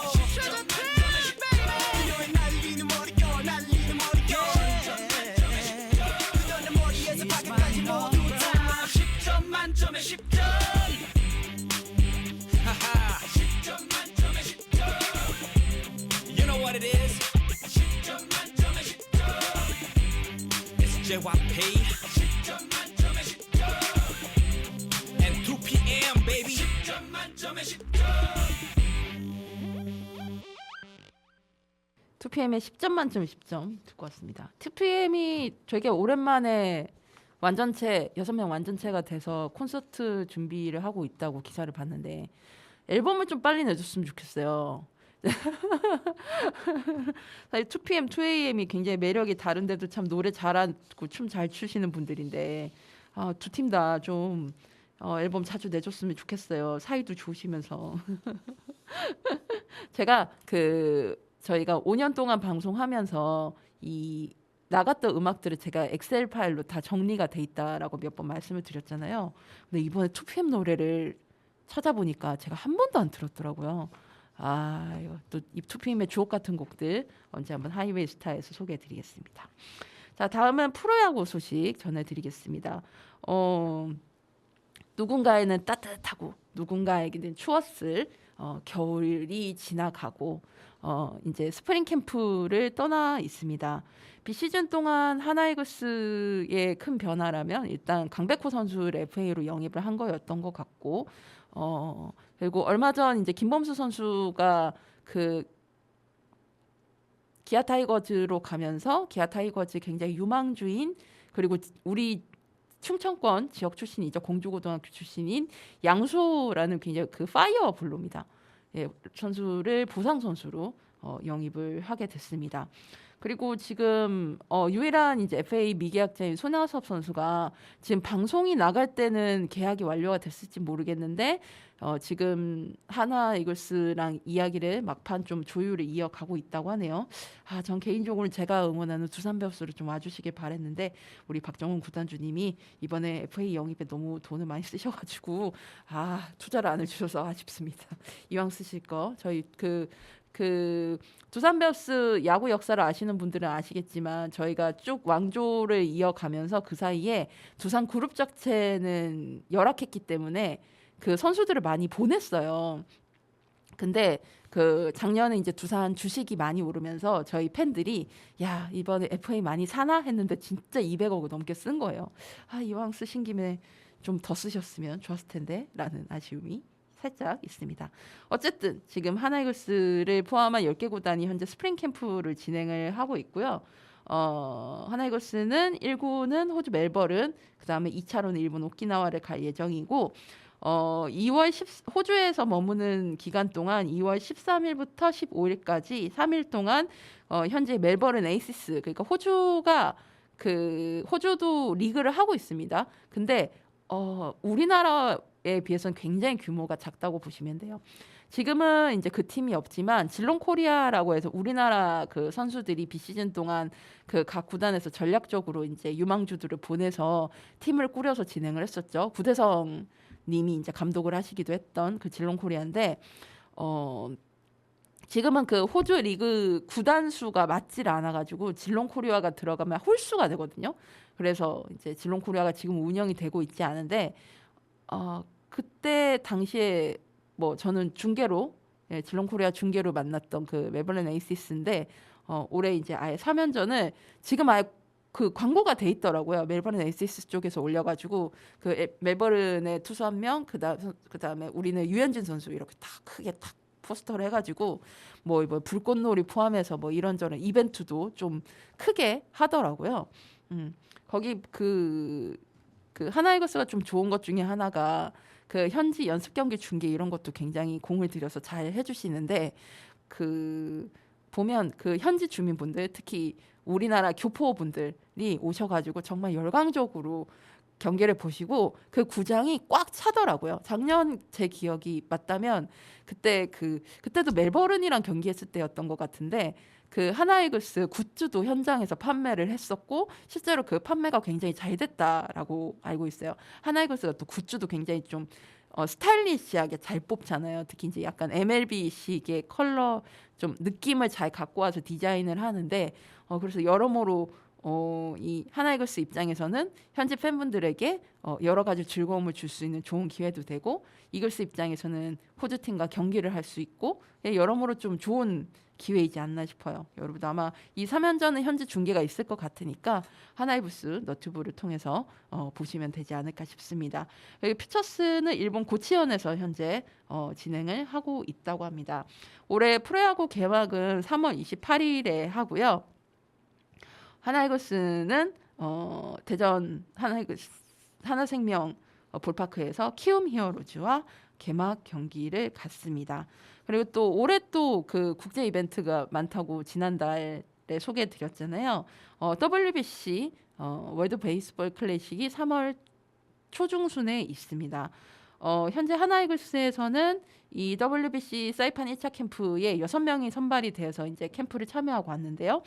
그녀의 날리는 머리결 날리는 머리결 그녀의 머리에서 발끝까지 모두 다 10점 만점에 10점 하하 10점 만점에 10점 You know what it is 10점 만점에 10점 It's JYP 10점 만점에 10점 And 2PM baby 10점 만점에 10점
2PM의 10점 만점 10점 듣고 왔습니다. 2PM이 되게 오랜만에 완전체 6명 완전체가 돼서 콘서트 준비를 하고 있다고 기사를 봤는데 앨범을 좀 빨리 내줬으면 좋겠어요. 사실 2PM, 2AM이 굉장히 매력이 다른데도 참 노래 잘하고 춤 잘 추시는 분들인데 두 팀 다 좀 앨범 자주 내줬으면 좋겠어요. 사이도 좋으시면서 제가 저희가 5년 동안 방송하면서 이 나갔던 음악들을 제가 엑셀 파일로 다 정리가 돼 있다라고 몇 번 말씀을 드렸잖아요. 근데 이번에 2PM 노래를 찾아보니까 제가 한 번도 안 들었더라고요. 이거 또 이 2PM의 주옥 같은 곡들 언제 한번 하이웨이 스타에서 소개해드리겠습니다. 자, 다음은 프로야구 소식 전해드리겠습니다. 누군가에는 따뜻하고 누군가에게는 추웠을 겨울이 지나가고 이제 스프링 캠프를 떠나 있습니다. 비시즌 동안 하나이글스의 큰 변화라면 일단 강백호 선수를 FA로 영입을 한 거였던 것 같고 그리고 얼마 전 이제 김범수 선수가 기아 타이거즈로 가면서 기아 타이거즈 굉장히 유망주인 그리고 우리 충청권 지역 출신이죠. 공주고등학교 출신인 양소라는 굉장히 파이어 블루입니다. 예, 선수를 부상 선수로 영입을 하게 됐습니다. 그리고 지금 유일한 이제 FA 미계약자인 손아섭 선수가 지금 방송이 나갈 때는 계약이 완료가 됐을지 모르겠는데 지금 하나 이글스랑 이야기를 막판 좀 조율을 이어가고 있다고 하네요. 전 개인적으로 제가 응원하는 두산 베어스를 좀 와주시길 바랬는데 우리 박정훈 구단주님이 이번에 FA 영입에 너무 돈을 많이 쓰셔가지고 투자를 안 해주셔서 아쉽습니다. 이왕 쓰실 거 저희 두산 베어스 야구 역사를 아시는 분들은 아시겠지만 저희가 쭉 왕조를 이어가면서 그 사이에 두산 그룹 자체는 열악했기 때문에 선수들을 많이 보냈어요. 근데 작년에 이제 두산 주식이 많이 오르면서 저희 팬들이 이번에 FA 많이 사나 했는데 진짜 200억을 넘게 쓴 거예요. 이왕 쓰신 김에 좀 더 쓰셨으면 좋았을 텐데 라는 아쉬움이 살짝 있습니다. 어쨌든 지금 하나이글스를 포함한 10개 구단이 현재 스프링 캠프를 진행을 하고 있고요. 하나이글스는 1구는 호주 멜버른, 그다음에 2차로는 일본 오키나와를 갈 예정이고 호주에서 머무는 기간 동안 2월 13일부터 15일까지 3일 동안 현재 멜버른 에이시스, 그러니까 호주도 리그를 하고 있습니다. 근데 우리나라에 비해서는 굉장히 규모가 작다고 보시면 돼요. 지금은 이제 그 팀이 없지만 질롱 코리아라고 해서 우리나라 선수들이 비시즌 동안 각 구단에서 전략적으로 이제 유망주들을 보내서 팀을 꾸려서 진행을 했었죠. 구대성 님이 이제 감독을 하시기도 했던 질롱 코리아인데 지금은 호주 리그 구단 수가 맞질 않아가지고 질롱 코리아가 들어가면 홀수가 되거든요. 그래서 이제 질롱 코리아가 지금 운영이 되고 있지 않은데 그때 당시에 저는 중계로 질롱 코리아 중계로 만났던 멜버른 에이시스인데 올해 이제 아예 3연전을 지금 아예 광고가 돼 있더라고요. 멜버른 에이시스 쪽에서 올려가지고 멜버른의 투수 1명, 그다음에 우리는 유현진 선수 이렇게 다 크게 딱 포스터를 해가지고 뭐 불꽃놀이 포함해서 뭐 이런저런 이벤트도 좀 크게 하더라고요. 거기 그 하나이글스가 좀 좋은 것 중에 하나가 그 현지 연습 경기 중계 이런 것도 굉장히 공을 들여서 잘 해주시는데 그 보면 그 현지 주민분들 특히 우리나라 교포분들이 오셔가지고 정말 열광적으로 경기를 보시고 그 구장이 꽉 차더라고요. 작년 제 기억이 맞다면 그때도 멜버른이랑 경기했을 때였던 것 같은데 그 하나이글스 굿즈도 현장에서 판매를 했었고 실제로 그 판매가 굉장히 잘 됐다라고 알고 있어요. 하나이글스가 또 굿즈도 굉장히 좀 스타일리시하게 잘 뽑잖아요. 특히 이제 약간 MLB식의 컬러 좀 느낌을 잘 갖고 와서 디자인을 하는데 그래서 여러모로 이 하나이글스 입장에서는 현지 팬분들에게 여러 가지 즐거움을 줄 수 있는 좋은 기회도 되고 이글스 입장에서는 호주팀과 경기를 할 수 있고 여러모로 좀 좋은 기회이지 않나 싶어요. 여러분도 아마 이 3연전은 현지 중계가 있을 것 같으니까 하나이글스 너튜브를 통해서 보시면 되지 않을까 싶습니다. 여기 퓨처스는 일본 고치현에서 현재 진행을 하고 있다고 합니다. 올해 프로야구 개막은 3월 28일에 하고요. 하나이글스는 대전 하나생명 볼파크에서 키움 히어로즈와 개막 경기를 갖습니다. 그리고 또 올해 또 그 국제 이벤트가 많다고 지난달에 소개해 드렸잖아요. WBC 월드 베이스볼 클래식이 3월 초중순에 있습니다. 현재 하나이글스에서는 이 WBC 사이판 1차 캠프에 6명이 선발이 되어서 이제 캠프를 참여하고 왔는데요.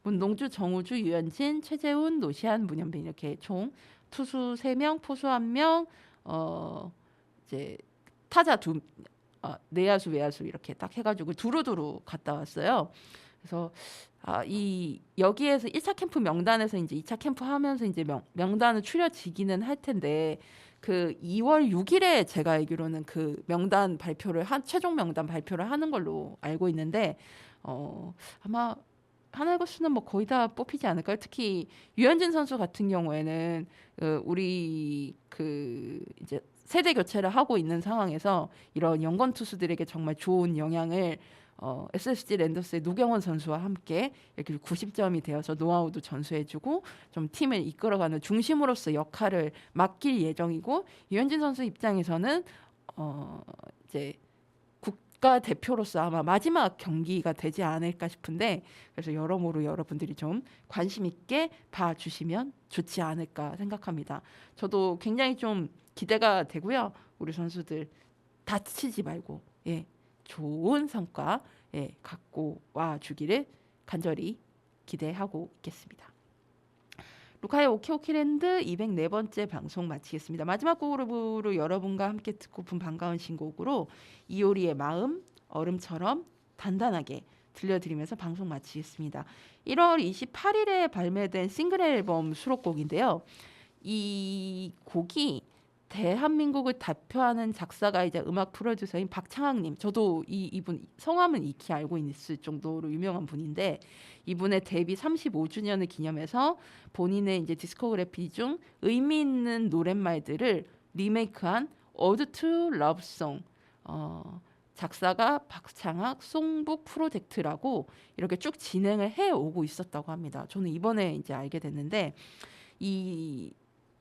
문동주, 정우주, 유현진, 최재훈, 노시안, 문현빈 이렇게 총 투수 3명, 포수 1명, 이제 타자 내야수, 외야수 이렇게 딱 해가지고 두루두루 갔다 왔어요. 그래서 여기에서 1차 캠프 명단에서 이제 2차 캠프 하면서 이제 명단은 추려지기는 할 텐데 그 2월 6일에 제가 알기로는 그 명단 발표를 최종 명단 발표를 하는 걸로 알고 있는데 아마 하나이글스는 뭐 거의 다 뽑히지 않을까요? 특히 유현진 선수 같은 경우에는 우리 이제 세대 교체를 하고 있는 상황에서 이런 연건 투수들에게 정말 좋은 영향을 SSG 랜더스의 노경원 선수와 함께 이렇게 90점이 되어서 노하우도 전수해주고 좀 팀을 이끌어가는 중심으로서 역할을 맡길 예정이고 유현진 선수 입장에서는 이제 국가 대표로서 아마 마지막 경기가 되지 않을까 싶은데 그래서 여러모로 여러분들이 좀 관심 있게 봐주시면 좋지 않을까 생각합니다. 저도 굉장히 좀 기대가 되고요. 우리 선수들 다치지 말고 좋은 성과 갖고 와주기를 간절히 기대하고 있겠습니다. 루카의 오키오키랜드 204번째 방송 마치겠습니다. 마지막 곡으로 여러분과 함께 듣고픈 반가운 신곡으로 이효리의 마음, 얼음처럼 단단하게 들려드리면서 방송 마치겠습니다. 1월 28일에 발매된 싱글 앨범 수록곡인데요. 이 곡이 대한민국을 대표하는 작사가이자 음악 프로듀서인 박창학님, 저도 이분 성함은 익히 알고 있을 정도로 유명한 분인데 이분의 데뷔 35주년을 기념해서 본인의 이제 디스코그래피 중 의미 있는 노랫말들을 리메이크한 Ode to Love Song, 작사가 박창학 송북 프로젝트라고 이렇게 쭉 진행을 해오고 있었다고 합니다. 저는 이번에 이제 알게 됐는데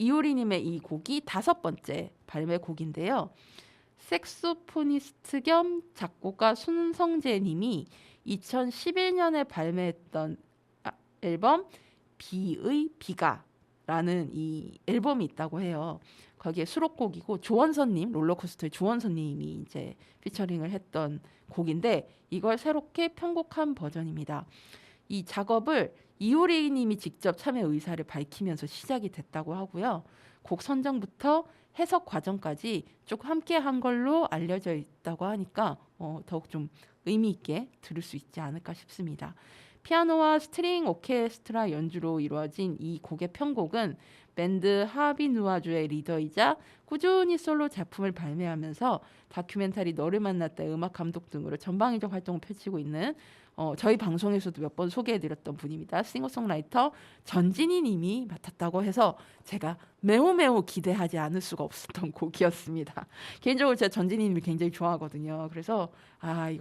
이효리님의 이 곡이 5번째 발매곡인데요. 색소포니스트 겸 작곡가 손성재님이 2011년에 발매했던 앨범 비의 비가라는 이 앨범이 있다고 해요. 거기에 수록곡이고 조원선님, 롤러코스터의 조원선님이 이제 피처링을 했던 곡인데 이걸 새롭게 편곡한 버전입니다. 이 작업을 이효리님이 직접 참여 의사를 밝히면서 시작이 됐다고 하고요. 곡 선정부터 해석 과정까지 쭉 함께 한 걸로 알려져 있다고 하니까 더욱 좀 의미 있게 들을 수 있지 않을까 싶습니다. 피아노와 스트링 오케스트라 연주로 이루어진 이 곡의 편곡은 밴드 하비 누아주의 리더이자 꾸준히 솔로 작품을 발매하면서 다큐멘터리 너를 만났다 음악 감독 등으로 전방위적 활동을 펼치고 있는 저희 방송에서도 몇 번 소개해드렸던 분입니다. 싱어송라이터 전진희 님이 맡았다고 해서 제가 매우 기대하지 않을 수가 없었던 곡이었습니다. 개인적으로 제가 전진희 님을 굉장히 좋아하거든요. 그래서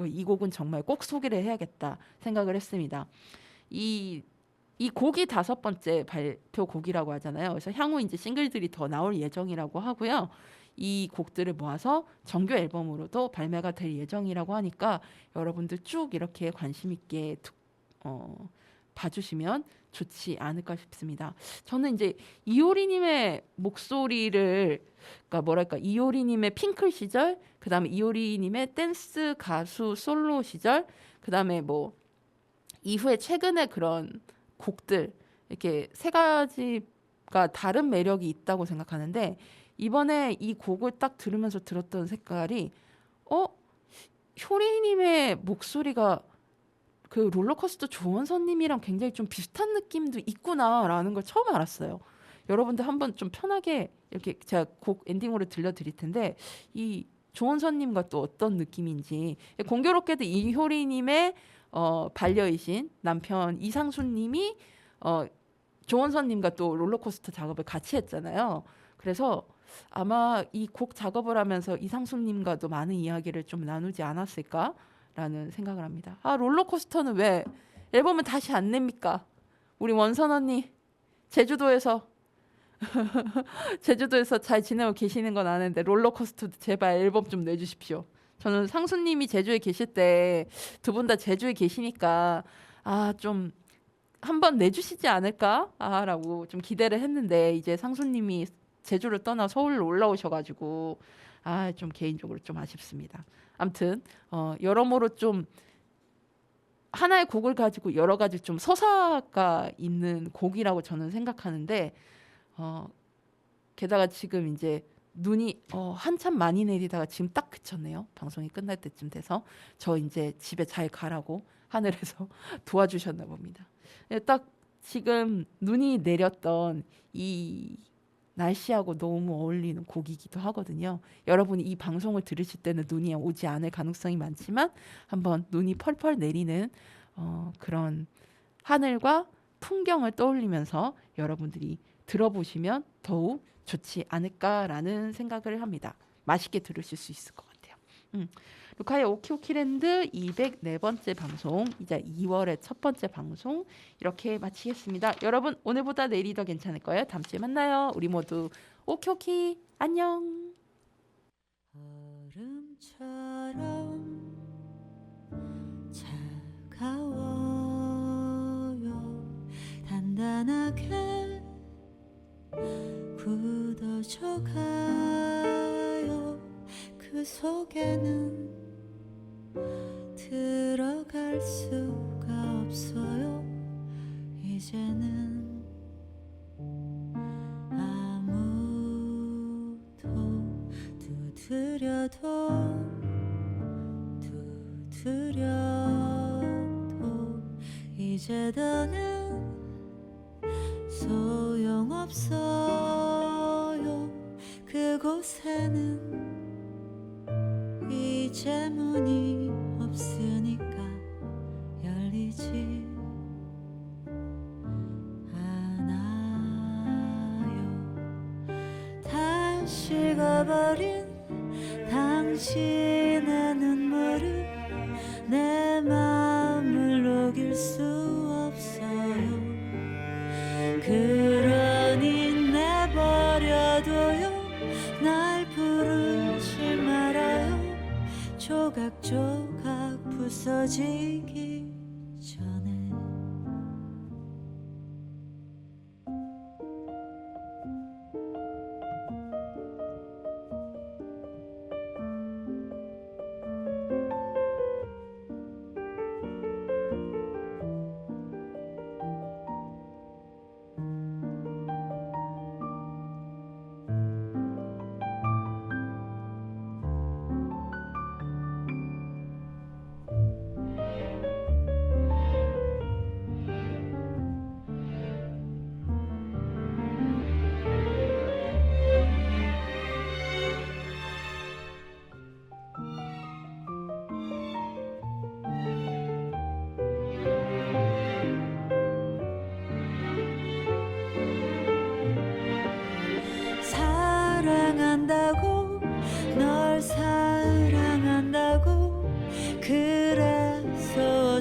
이 곡은 정말 꼭 소개를 해야겠다 생각을 했습니다. 이 곡이 5번째 발표 곡이라고 하잖아요. 그래서 향후 이제 싱글들이 더 나올 예정이라고 하고요. 이 곡들을 모아서 정규 앨범으로도 발매가 될 예정이라고 하니까 여러분들 쭉 이렇게 관심 있게 봐주시면 좋지 않을까 싶습니다. 저는 이제 이효리님의 목소리를 이효리님의 핑클 시절, 그 다음에 이효리님의 댄스 가수 솔로 시절, 그 다음에 뭐 이후에 최근에 그런 곡들 이렇게 3가지가 다른 매력이 있다고 생각하는데 이번에 이 곡을 딱 들으면서 들었던 색깔이 효리님의 목소리가 그 롤러코스터 조원선님이랑 굉장히 좀 비슷한 느낌도 있구나라는 걸 처음 알았어요. 여러분들 한번 좀 편하게 이렇게 제가 곡 엔딩으로 들려드릴 텐데 이 조원선님과 또 어떤 느낌인지 공교롭게도 이효리님의 반려이신 남편 이상수님이 조원선님과 또 롤러코스터 작업을 같이 했잖아요. 그래서 아마 이 곡 작업을 하면서 이상수님과도 많은 이야기를 좀 나누지 않았을까라는 생각을 합니다. 롤러코스터는 왜 앨범을 다시 안 냅니까? 우리 원선 언니 제주도에서 잘 지내고 계시는 건 아는데 롤러코스터 제발 앨범 좀 내주십시오. 저는 상수님이 제주에 계실 때 두 분 다 제주에 계시니까 좀 한번 내주시지 않을까라고 좀 기대를 했는데 이제 상수님이 제주를 떠나 서울로 올라오셔가지고 좀 개인적으로 좀 아쉽습니다. 아무튼 여러모로 좀 하나의 곡을 가지고 여러 가지 좀 서사가 있는 곡이라고 저는 생각하는데 게다가 지금 이제 눈이 한참 많이 내리다가 지금 딱 그쳤네요. 방송이 끝날 때쯤 돼서 저 이제 집에 잘 가라고 하늘에서 도와주셨나 봅니다. 딱 지금 눈이 내렸던 이 날씨하고 너무 어울리는 곡이기도 하거든요. 여러분이 이 방송을 들으실 때는 눈이 오지 않을 가능성이 많지만 한번 눈이 펄펄 내리는 그런 하늘과 풍경을 떠올리면서 여러분들이 들어보시면 더욱 좋지 않을까라는 생각을 합니다. 맛있게 들으실 수 있을 것 같아요. 루카의 오키오키랜드 204번째 방송, 이제 2월의 첫 번째 방송 이렇게 마치겠습니다. 여러분 오늘보다 내일이 더 괜찮을 거예요. 다음 주에 만나요. 우리 모두 오키오키 안녕.
얼음처럼 차가워요. 단단하게 굳어져 가요. 그 속에는 들어갈 수가 없어요. 이제는 아무도 두드려도 이제 더는 소용없어요. 그곳에는 이제 문이 없으니까 열리지 않아요. 다 식어버린 당신의 눈물을 내 마음을 녹일 수 없어요. 그러니 내버려둬요. 날 부르지 말아요. 조각조각 부서지기 전에.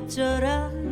어쩌란